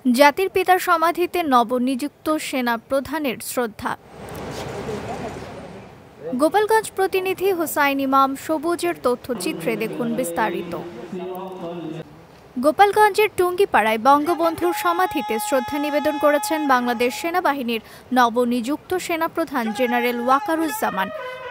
জাতির পিতার সমাধিতে নবনিযুক্ত সেনা প্রধানের শ্রদ্ধা। গোপালগঞ্জ প্রতিনিধি হুসাইন ইমাম সবুজের তথ্যচিত্রে দেখুন বিস্তারিত। গোপালগঞ্জের টুঙ্গিপাড়ায় বঙ্গবন্ধুর সমাধিতে শ্রদ্ধা নিবেদন করেছেন বাংলাদেশ সেনাবাহিনীর নবনিযুক্ত সেনাপ্রধান general Wakeruzzaman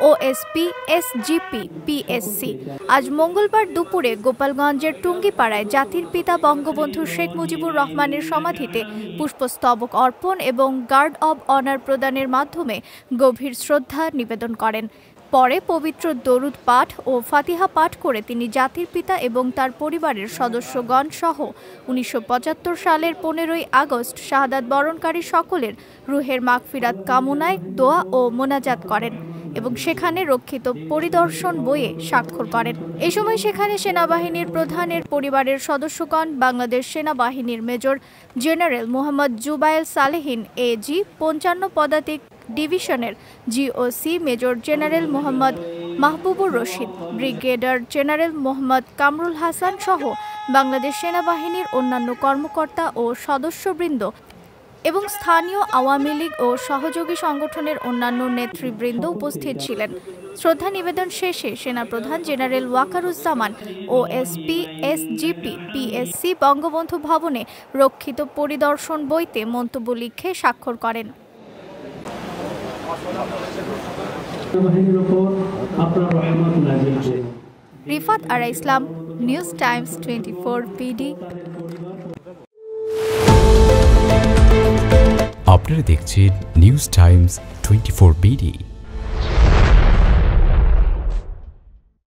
OSP SGP PSC. আজ মঙ্গলবার দুপুরে গোপালগঞ্জের টুঙ্গিপাড়ায় জাতির পিতা বঙ্গবন্ধু শেখ মুজিবুর রহমানের সমাধিতে পুষ্পস্তবক অর্পণ এবং গার্ড অব অনার প্রদানের মাধ্যমে গভীর শ্রদ্ধা নিবেদন করেন। পরে পবিত্র দরুদ পাঠ ও ফাতিহা পাঠ করে তিনি জাতির পিতা এবং তার পরিবারের সদস্যগণ সহ ১৯৭৫ সালের ১৫ই আগস্ট শাহাদাত বরণকারী সকলের রুহের মাগফিরাত কামনায় দোয়া ও মোনাজাত করেন এবং সেখানে রক্ষিত পরিদর্শন বইয়ে স্বাক্ষর করেন। এই সময় সেখানে সেনাবাহিনীর প্রধানের পরিবারের সদস্যগণ বাংলাদেশ সেনাবাহিনীর major general Mohammad Jubayer Salehin AG ৫৫ পদাতিক ডিভিশনের GOC major general Mohammad Mahbubur Rashid, brigadier general Mohammad Kamrul Hasan সহ বাংলাদেশ সেনাবাহিনীর অন্যান্য কর্মকর্তা ও সদস্যবৃন্দ এবং স্থানীয় আওয়ামী লীগ ও সহযোগী সংগঠনের অন্যান্য নেতৃবৃন্দ উপস্থিত ছিলেন। শ্রদ্ধা নিবেদন শেষে সেনাপ্রধান general Wakeruzzaman OSP SGP PSC Bangabandhu ভবনে রক্ষিত পরিদর্শন বইতে মন্তব্য লিখে স্বাক্ষর করেন। রিফাত আরা ইসলাম, নিউজ টাইমস 24 পিডি। আপনারা দেখছেন নিউজ টাইমস 24 পিডি।